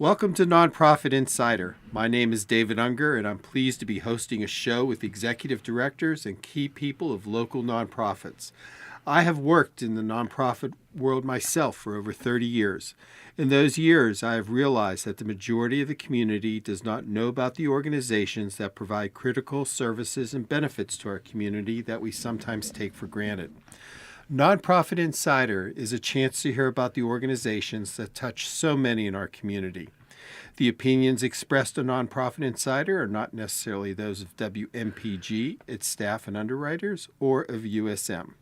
Welcome to Nonprofit Insider. My name is David Unger, and I'm pleased to be hosting a show with executive directors and key people of local nonprofits. I have worked in the nonprofit world myself for over 30 years. In those years, I have realized that the majority of the community does not know about the organizations that provide critical services and benefits to our community that we sometimes take for granted. Nonprofit Insider is a chance to hear about the organizations that touch so many in our community. The opinions expressed on Nonprofit Insider are not necessarily those of WMPG, its staff and underwriters, or of USM.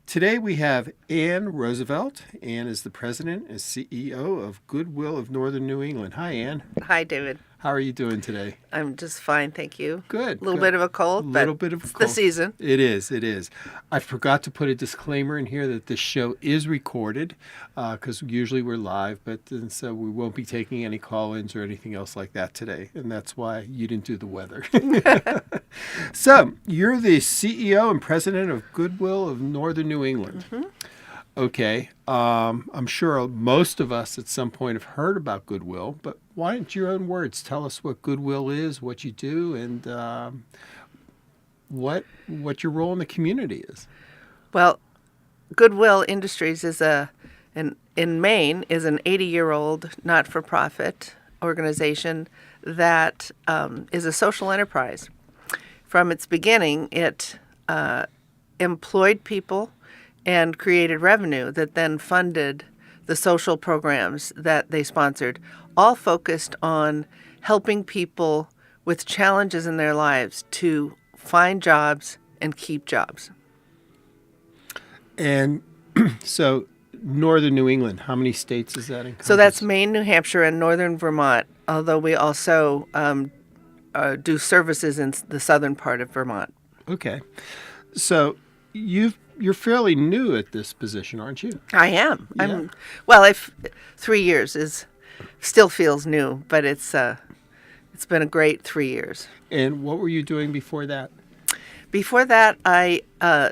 Today we have Ann Roosevelt. Ann is the president and CEO of Goodwill of Northern New England. Hi, Ann. Hi, David. How are you doing today? I'm just fine, thank you. Good. A little bit of a cold, but it's the season. It is. I forgot to put a disclaimer in here that this show is recorded because usually we're live, but so we won't be taking any call-ins or anything else like that today, and that's why you didn't do the weather. So, you're the CEO and president of Goodwill of Northern New England. Mm-hmm. Okay. I'm sure most of us at some point have heard about Goodwill, but why don't your own words tell us what Goodwill is, what you do, and what your role in the community is? Well, Goodwill Industries is in Maine is an 80-year-old not-for-profit organization that is a social enterprise. From its beginning, it employed people and created revenue that then funded the social programs that they sponsored, all focused on helping people with challenges in their lives to find jobs and keep jobs. And so Northern New England, how many states is that in? So that's Maine, New Hampshire, and Northern Vermont, although we also do services in the southern part of Vermont. Okay. So you're fairly new at this position, aren't you? I am. Yeah. If 3 years still feels new, but it's been a great 3 years. And what were you doing before that? Before that, I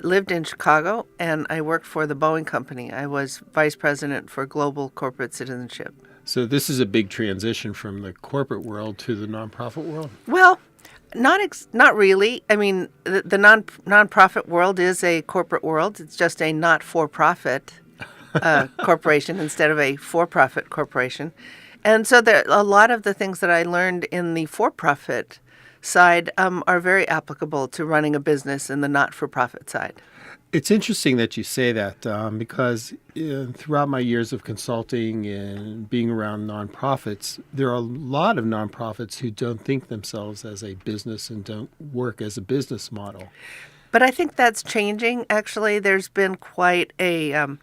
lived in Chicago, and I worked for the Boeing Company. I was vice president for global corporate citizenship. So this is a big transition from the corporate world to the nonprofit world? Well, not really. I mean, the nonprofit world is a corporate world. It's just a not-for-profit corporation instead of a for-profit corporation. And so a lot of the things that I learned in the for-profit side are very applicable to running a business in the not-for-profit side. It's interesting that you say that because throughout my years of consulting and being around nonprofits, there are a lot of nonprofits who don't think themselves as a business and don't work as a business model. But I think that's changing. Actually, there's been quite a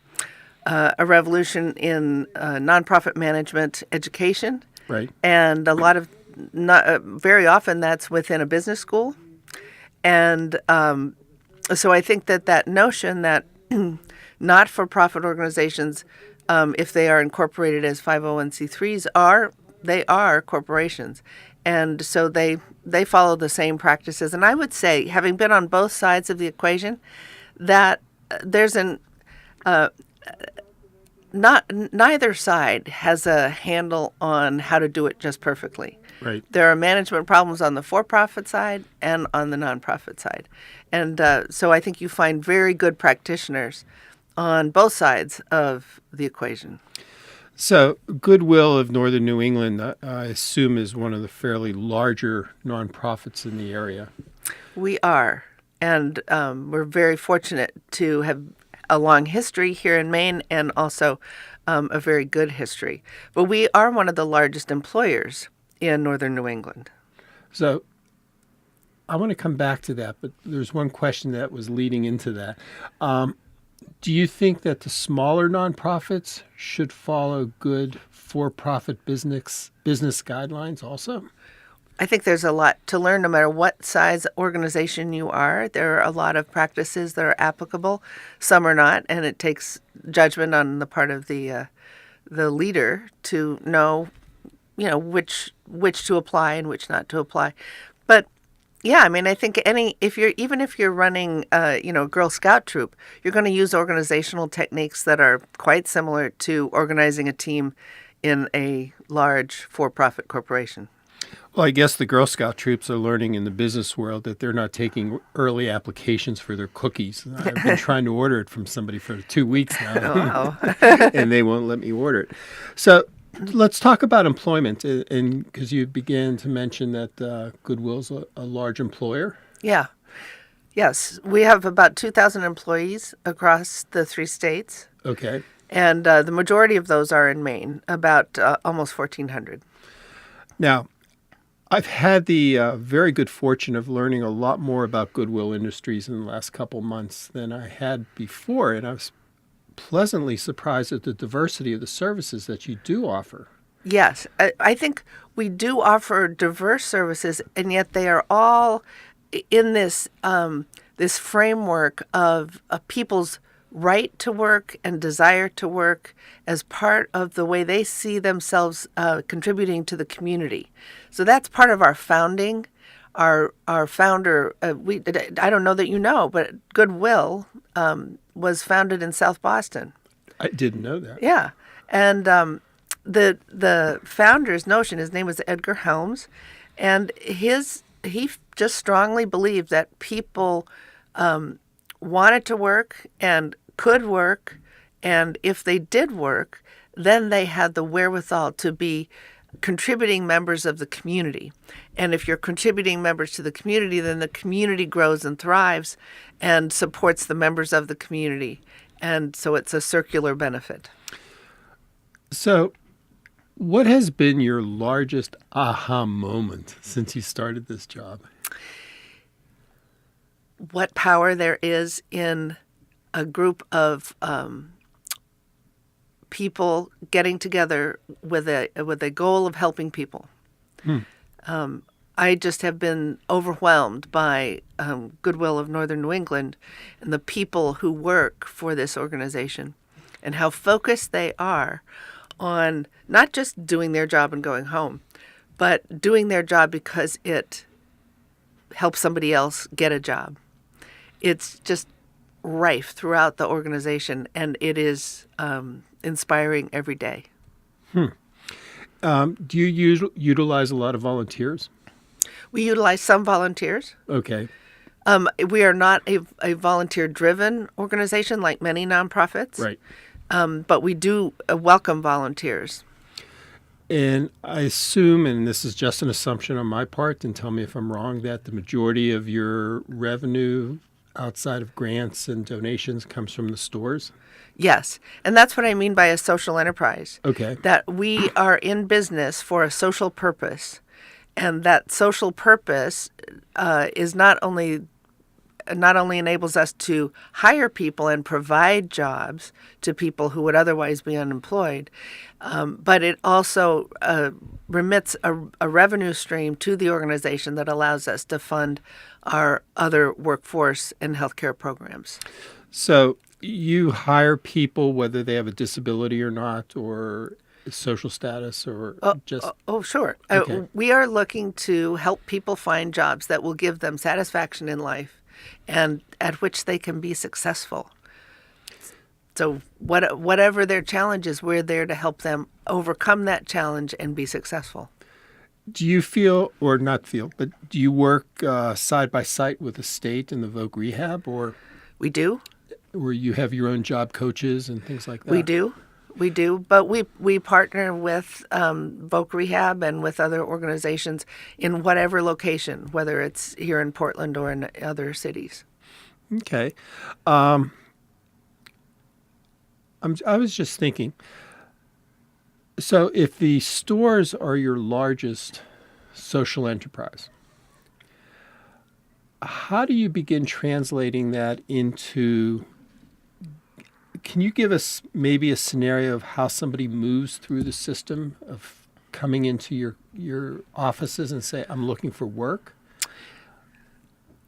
revolution in nonprofit management education. Right. And a lot of very often that's within a business school. And so I think that notion that not-for-profit organizations, if they are incorporated as 501c3s, are corporations. And so they follow the same practices. And I would say, having been on both sides of the equation, that there's neither side has a handle on how to do it just perfectly. Right. There are management problems on the for-profit side and on the nonprofit side. And so I think you find very good practitioners on both sides of the equation. So Goodwill of Northern New England, I assume, is one of the fairly larger nonprofits in the area. We are. And we're very fortunate to have a long history here in Maine and also a very good history. But we are one of the largest employers in Northern New England. So I want to come back to that, but there's one question that was leading into that. Do you think that the smaller nonprofits should follow good for-profit business guidelines also? I think there's a lot to learn no matter what size organization you are. There are a lot of practices that are applicable. Some are not, and it takes judgment on the part of the leader to know, which to apply and which not to apply. But yeah, I mean, I think if you're running, a Girl Scout troop, you're going to use organizational techniques that are quite similar to organizing a team in a large for-profit corporation. Well, I guess the Girl Scout troops are learning in the business world that they're not taking early applications for their cookies. I've been trying to order it from somebody for 2 weeks now, Wow. and they won't let me order it. So let's talk about employment, and because you began to mention that Goodwill's a large employer. Yeah. Yes. We have about 2,000 employees across the 3 states, Okay. and the majority of those are in Maine, about almost 1,400. Now, I've had the very good fortune of learning a lot more about Goodwill Industries in the last couple months than I had before, and I was pleasantly surprised at the diversity of the services that you do offer. Yes. I think we do offer diverse services, and yet they are all in this this framework of people's right to work and desire to work as part of the way they see themselves contributing to the community. So that's part of our founding. Our founder, I don't know that you know, but Goodwill was founded in South Boston. I didn't know that. Yeah, and the founder's notion, his name was Edgar Helms, and he just strongly believed that people wanted to work and could work, and if they did work, then they had the wherewithal to be contributing members of the community. And if you're contributing members to the community, then the community grows and thrives and supports the members of the community. And so it's a circular benefit. So, what has been your largest aha moment since you started this job? What power there is in a group of people getting together with a goal of helping people. I just have been overwhelmed by Goodwill of Northern New England and the people who work for this organization and how focused they are on not just doing their job and going home, but doing their job because it helps somebody else get a job. It's just rife throughout the organization, and it is inspiring every day. Do you utilize a lot of volunteers? We utilize some volunteers. Okay. We are not a volunteer-driven organization like many nonprofits. Right. But we do welcome volunteers. And I assume, and this is just an assumption on my part, and tell me if I'm wrong, that the majority of your revenue outside of grants and donations comes from the stores? Yes, and that's what I mean by a social enterprise. Okay. That we are in business for a social purpose, and that social purpose is not only enables us to hire people and provide jobs to people who would otherwise be unemployed, but it also remits a revenue stream to the organization that allows us to fund our other workforce and healthcare programs. So you hire people whether they have a disability or not, or social status, or just... Oh, sure. Okay. We are looking to help people find jobs that will give them satisfaction in life and at which they can be successful. So whatever their challenge is, we're there to help them overcome that challenge and be successful. Do you feel, or not feel, but do you work side by side with the state and the Voc Rehab, or We do. where you have your own job coaches and things like that? We do, but we partner with Voc Rehab and with other organizations in whatever location, whether it's here in Portland or in other cities. Okay. I was just thinking, so if the stores are your largest social enterprise, how do you begin translating that into... Can you give us maybe a scenario of how somebody moves through the system of coming into your offices and say, I'm looking for work?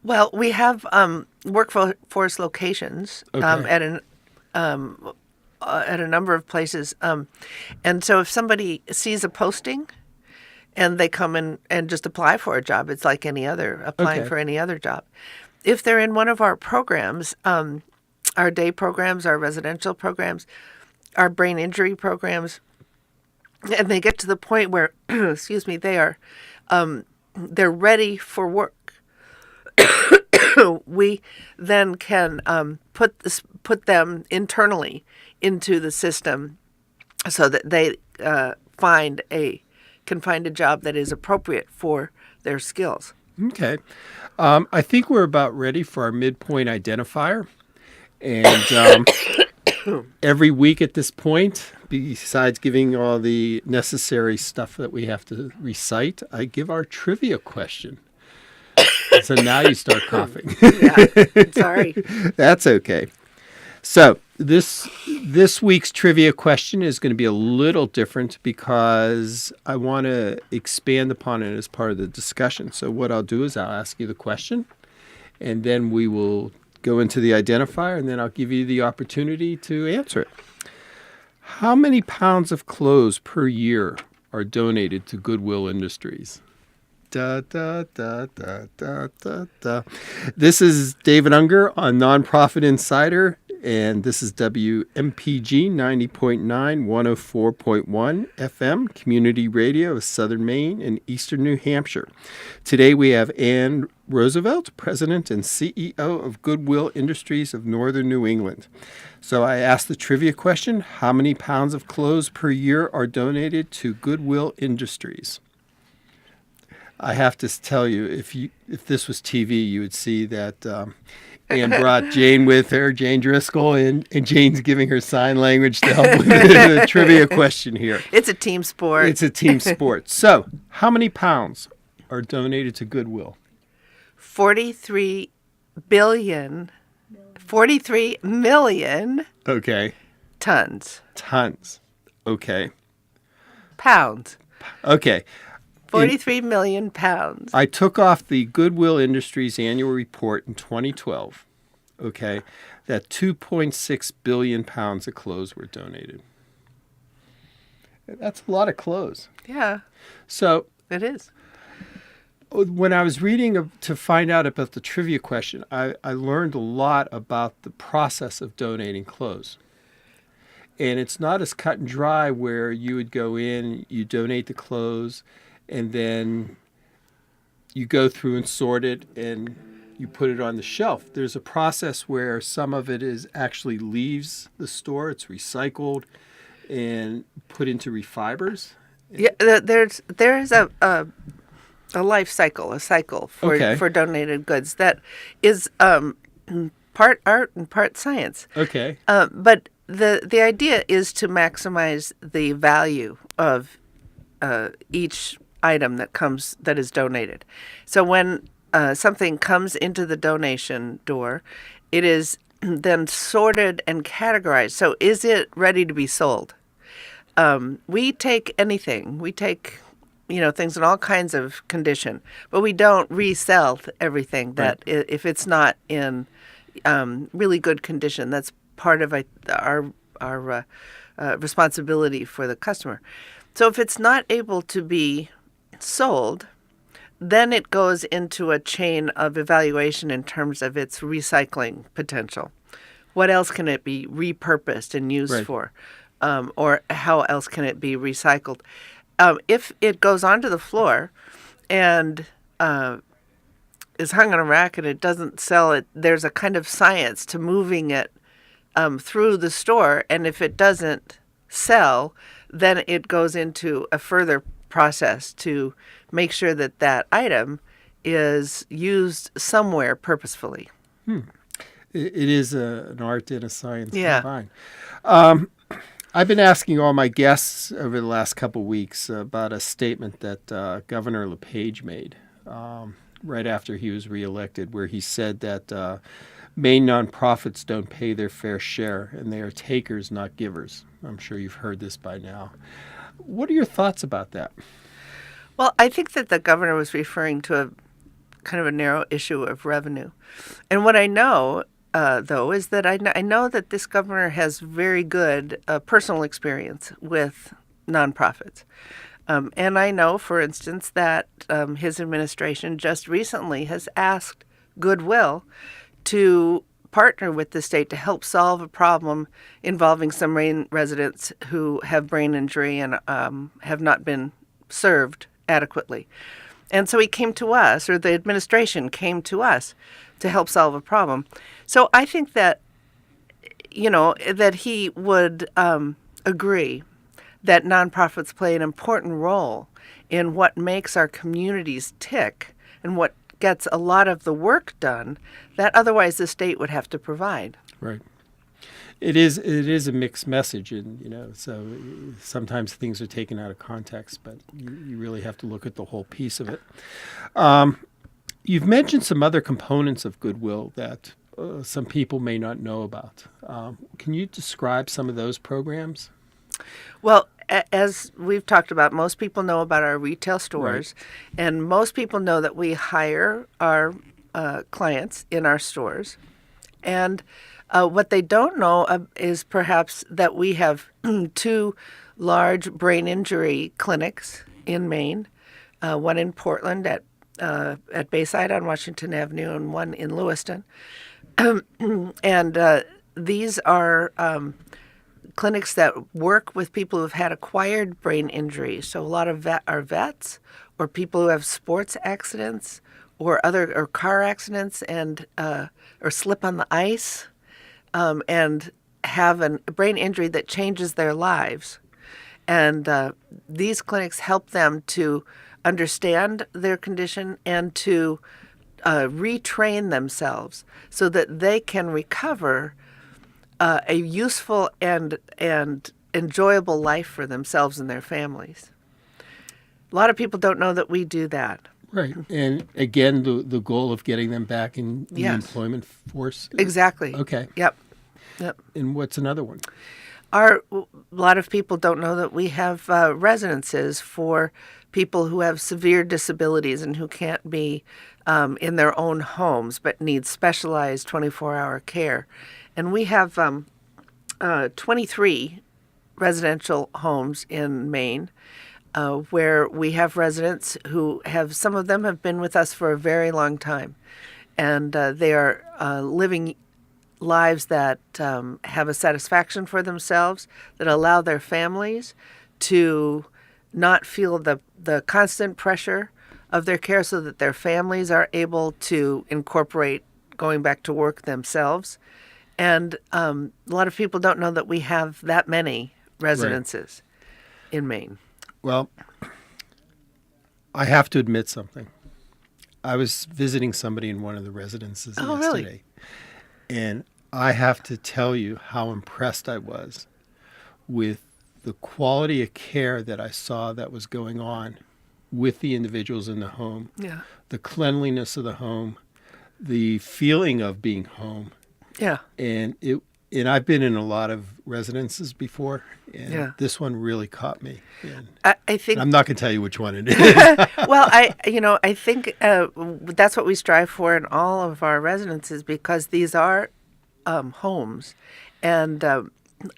Well, we have workforce locations Okay. at a number of places, and so if somebody sees a posting and they come in and just apply for a job, it's like applying Okay. for any other job. If they're in one of our programs, our day programs, our residential programs, our brain injury programs, and they get to the point where, excuse me, they're ready for work. We then can put them internally into the system so that they can find a job that is appropriate for their skills. Okay. I think we're about ready for our midpoint identifier. And every week at this point, besides giving all the necessary stuff that we have to recite, I give our trivia question. So now you start coughing. Yeah, sorry. That's okay. So this week's trivia question is going to be a little different because I want to expand upon it as part of the discussion. So what I'll do is I'll ask you the question, and then we will go into the identifier, and then I'll give you the opportunity to answer it. How many pounds of clothes per year are donated to Goodwill Industries? Da, da, da, da, da, da, da. This is David Unger on Nonprofit Insider, and this is WMPG 90.9, 104.1 FM, community radio of Southern Maine and Eastern New Hampshire. Today we have Ann Roosevelt, President and CEO of Goodwill Industries of Northern New England. So I asked the trivia question, how many pounds of clothes per year are donated to Goodwill Industries? I have to tell you, if this was TV, you would see that Ann brought Jane with her, Jane Driscoll, and Jane's giving her sign language to help with the trivia question here. It's a team sport. It's a team sport. So, how many pounds are donated to Goodwill? 43 million Okay. tons. Tons. Okay. Pounds. Okay. 43 million pounds. I took off the Goodwill Industries annual report in 2012, okay, that 2.6 billion pounds of clothes were donated. That's a lot of clothes. Yeah, So it is. when I was reading to find out about the trivia question, I learned a lot about the process of donating clothes. And it's not as cut and dry where you would go in, you donate the clothes, and then you go through and sort it and you put it on the shelf. There's a process where some of it actually leaves the store. It's recycled and put into refibers. Yeah, there's a life cycle, for donated goods that is part art and part science. Okay. But the idea is to maximize the value of each item that is donated. So when something comes into the donation door, it is then sorted and categorized. So is it ready to be sold? We take anything. We take things in all kinds of condition, but we don't resell everything that if it's not in really good condition. That's part of our responsibility for the customer. So if it's not able to be sold, then it goes into a chain of evaluation in terms of its recycling potential. What else can it be repurposed and used for? Or how else can it be recycled? If it goes onto the floor and is hung on a rack and it doesn't sell, there's a kind of science to moving it through the store. And if it doesn't sell, then it goes into a further process to make sure that item is used somewhere purposefully. It is an art and a science combined. I've been asking all my guests over the last couple of weeks about a statement that Governor LePage made right after he was reelected, where he said that Maine nonprofits don't pay their fair share and they are takers, not givers. I'm sure you've heard this by now. What are your thoughts about that? Well, I think that the governor was referring to a kind of a narrow issue of revenue. And what I know, though, is that I know that this governor has very good personal experience with nonprofits. And I know, for instance, that his administration just recently has asked Goodwill to partner with the state to help solve a problem involving some Maine residents who have brain injury and have not been served adequately. And so he came to us, or the administration came to us to help solve a problem. So I think that, that he would agree that nonprofits play an important role in what makes our communities tick and what gets a lot of the work done that otherwise the state would have to provide. Right. It is a mixed message, and so sometimes things are taken out of context, but you really have to look at the whole piece of it. You've mentioned some other components of Goodwill that some people may not know about. Can you describe some of those programs? Well, as we've talked about, most people know about our retail stores, right. And most people know that we hire our clients in our stores. And what they don't know is perhaps that we have 2 large brain injury clinics in Maine, one in Portland at Bayside on Washington Avenue and one in Lewiston. And these are clinics that work with people who've had acquired brain injuries. So a lot of are vets or people who have sports accidents or car accidents and or slip on the ice and have a brain injury that changes their lives. And these clinics help them to understand their condition and to retrain themselves so that they can recover a useful and enjoyable life for themselves and their families. A lot of people don't know that we do that. Right. And again, the goal of getting them back in the employment force? Exactly. Okay. Yep. And what's another one? A lot of people don't know that we have residences for people who have severe disabilities and who can't be in their own homes but need specialized 24-hour care. And we have 23 residential homes in Maine where we have residents who some of them have been with us for a very long time. And they are living lives that have a satisfaction for themselves, that allow their families to not feel the constant pressure of their care so that their families are able to incorporate going back to work themselves. And a lot of people don't know that we have that many residences in Maine. Well, I have to admit something. I was visiting somebody in one of the residences yesterday. Really? And I have to tell you how impressed I was with the quality of care that I saw that was going on with the individuals in the home. Yeah. The cleanliness of the home, the feeling of being home. Yeah. And I've been in a lot of residences before, and this one really caught me. And I think I'm not going to tell you which one it is. Well, I think that's what we strive for in all of our residences because these are homes, and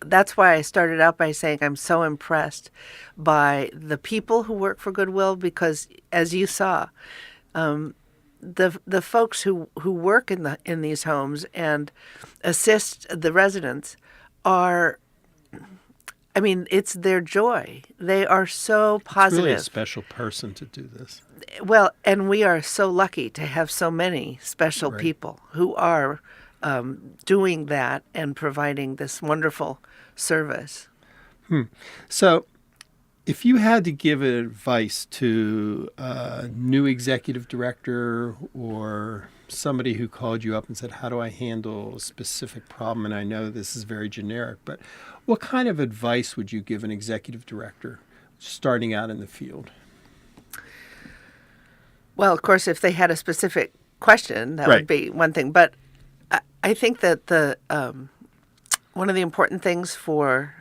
that's why I started out by saying I'm so impressed by the people who work for Goodwill because, as you saw, the folks who work in these homes and assist the residents are, I mean, it's their joy. They are so positive. It's really a special person to do this. Well, and we are so lucky to have so many special people who are doing that and providing this wonderful service. So if you had to give advice to a new executive director or somebody who called you up and said, how do I handle a specific problem? And I know this is very generic, but what kind of advice would you give an executive director starting out in the field? Well, of course, if they had a specific question, that would be one thing. But I think that one of the important things for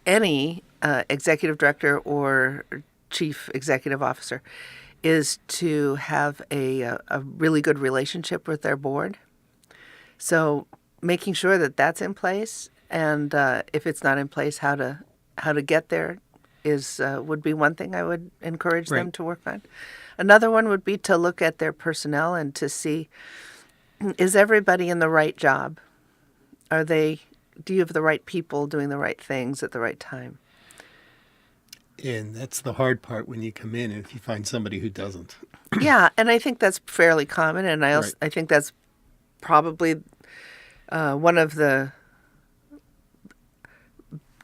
any executive director or chief executive officer is to have a really good relationship with their board. So making sure that that's in place, and if it's not in place, how to get there would be one thing I would encourage them to work on. Another one would be to look at their personnel and to see is everybody in the right job? Do you have the right people doing the right things at the right time? And that's the hard part when you come in and if you find somebody who doesn't. Yeah, and I think that's fairly common, and Right. I think that's probably one of the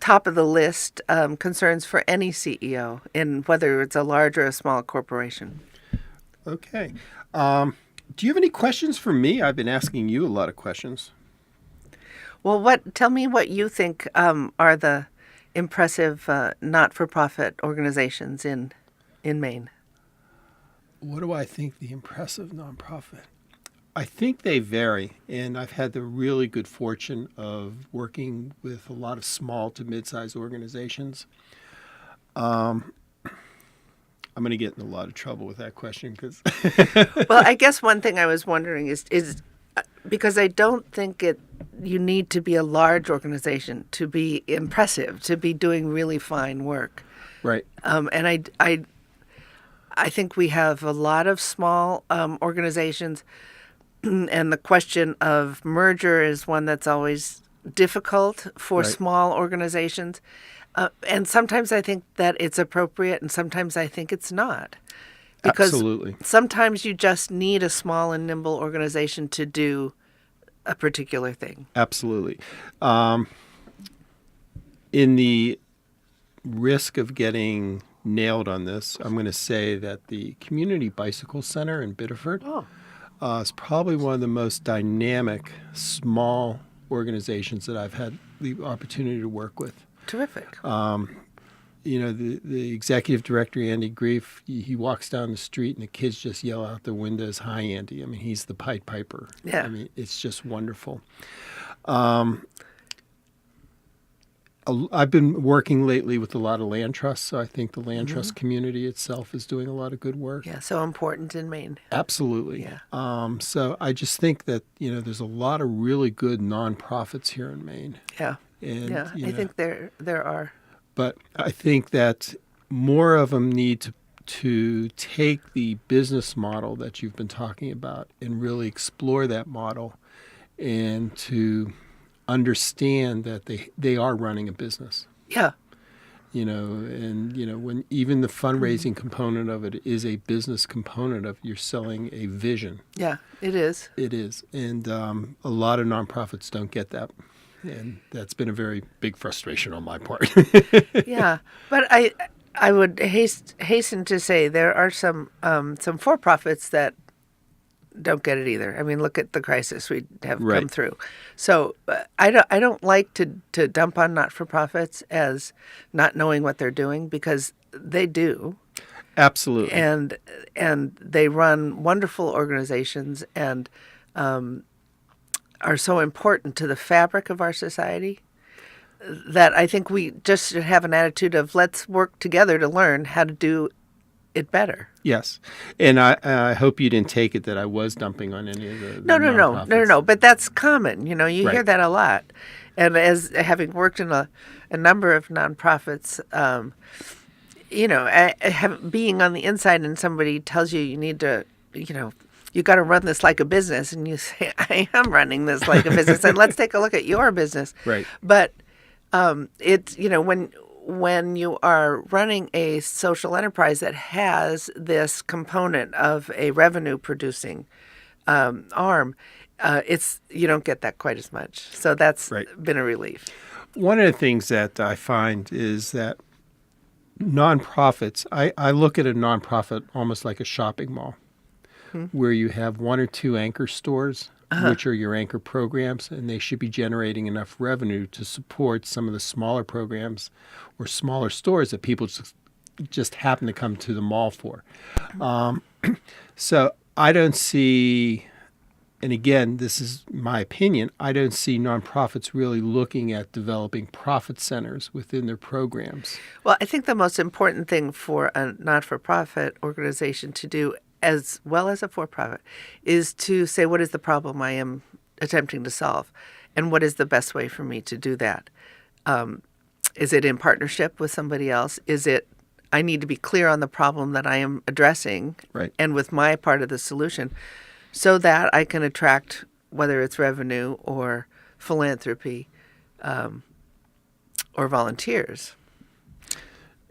top of the list concerns for any CEO, in whether it's a large or a small corporation. Okay. Do you have any questions for me? I've been asking you a lot of questions. Well, tell me what you think are the impressive not-for-profit organizations in Maine. What do I think the impressive nonprofit? I think they vary, and I've had the really good fortune of working with a lot of small to mid-sized organizations. I'm going to get in a lot of trouble with that question because Well, I guess one thing I was wondering is because I don't think you need to be a large organization to be impressive, to be doing really fine work. right, And I think we have a lot of small organizations, and the question of merger is one that's always difficult for Right. small organizations. And sometimes I think that it's appropriate, and sometimes I think it's not. Because absolutely. sometimes you just need a small and nimble organization to do a particular thing. Absolutely. In the risk of getting nailed on this, I'm going to say that the Community Bicycle Center in Biddeford Oh, is probably one of the most dynamic small organizations that I've had the opportunity to work with. terrific. The executive director, Andy Grief, he walks down the street and the kids just yell out the windows, "Hi, Andy." I mean, he's the Pied Piper. Yeah. I mean, it's just wonderful. I've been working lately with a lot of land trusts, so I think the land trust community itself is doing a lot of good work. Yeah, so important in Maine. Absolutely. Yeah. So I just think that, there's a lot of really good nonprofits here in Maine. Yeah. And, Yeah, I think there are. But I think that more of them need to take the business model that you've been talking about and really explore that model and to understand that they are running a business. Yeah. When even the fundraising component of it is a business component of you're selling a vision. Yeah, it is. It is. And a lot of nonprofits don't get that. And that's been a very big frustration on my part. Yeah, but I would hasten to say there are some for-profits that don't get it either. I mean, look at the crisis we have come Right. through. So I don't like to dump on not-for-profits as not knowing what they're doing, because they do, Absolutely. and they run wonderful organizations and are so important to the fabric of our society that I think we just should have an attitude of let's work together to learn how to do it better. Yes. And I hope you didn't take it that I was dumping on any of the No. nonprofits. But that's common. You hear Right. that a lot. And as having worked in a number of nonprofits, being on the inside and somebody tells you need to, you got to run this like a business, and you say, I am running this like a business, and let's take a look at your business. Right. But it's, when you are running a social enterprise that has this component of a revenue producing arm, you don't get that quite as much. So that's Right. been a relief. One of the things that I find is that nonprofits, I look at a nonprofit almost like a shopping mall where you have one or two anchor stores, which are your anchor programs, and they should be generating enough revenue to support some of the smaller programs or smaller stores that people just happen to come to the mall for. So I don't see, and again, this is my opinion, I don't see nonprofits really looking at developing profit centers within their programs. Well, I think the most important thing for a not-for-profit organization to do, as well as a for-profit, is to say, what is the problem I am attempting to solve, and what is the best way for me to do that? Is it in partnership with somebody else? Is it I need to be clear on the problem that I am addressing, Right. and with my part of the solution? so that I can attract, whether it's revenue or philanthropy or volunteers.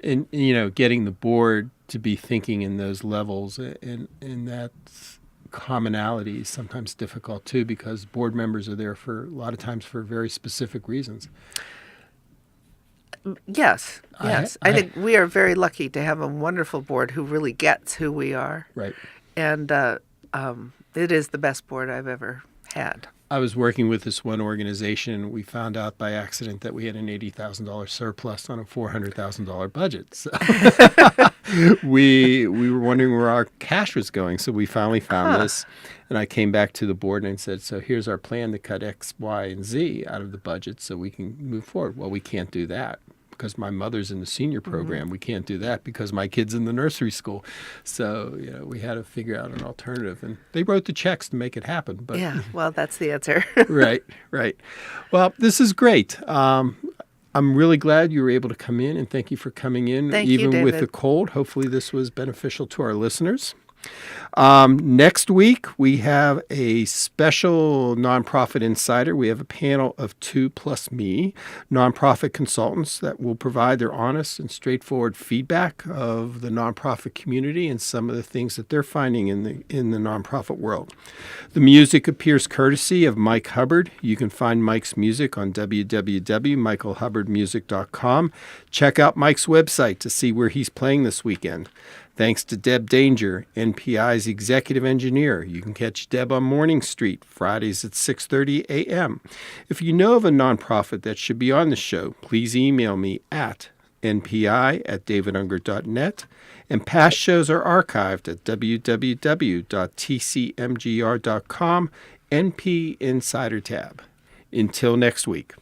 And, getting the board to be thinking in those levels and that commonality is sometimes difficult too, because board members are there for a lot of times for very specific reasons. Yes. I think we are very lucky to have a wonderful board who really gets who we are. Right. And it is the best board I've ever had. I was working with this one organization, and we found out by accident that we had an $80,000 surplus on a $400,000 budget. So we were wondering where our cash was going. So we finally found this, and I came back to the board and said, so here's our plan to cut X, Y, and Z out of the budget so we can move forward. Well, we can't do that because my mother's in the senior program. We can't do that because my kid's in the nursery school. So, we had to figure out an alternative. And they wrote the checks to make it happen. But yeah, well, that's the answer. Right. Well, this is great. I'm really glad you were able to come in, and thank you for coming in. Thank you, even with David. the cold. Hopefully this was beneficial to our listeners. Next week, we have a special Nonprofit Insider. We have a panel of 2 plus me, nonprofit consultants that will provide their honest and straightforward feedback of the nonprofit community and some of the things that they're finding in the nonprofit world. The music appears courtesy of Mike Hubbard. You can find Mike's music on www.michaelhubbardmusic.com. Check out Mike's website to see where he's playing this weekend. Thanks to Deb Danger, NPI's executive engineer. You can catch Deb on Morning Street, Fridays at 6:30 a.m. If you know of a nonprofit that should be on the show, please email me at npi@davidunger.net. And past shows are archived at www.tcmgr.com, NP Insider tab. Until next week.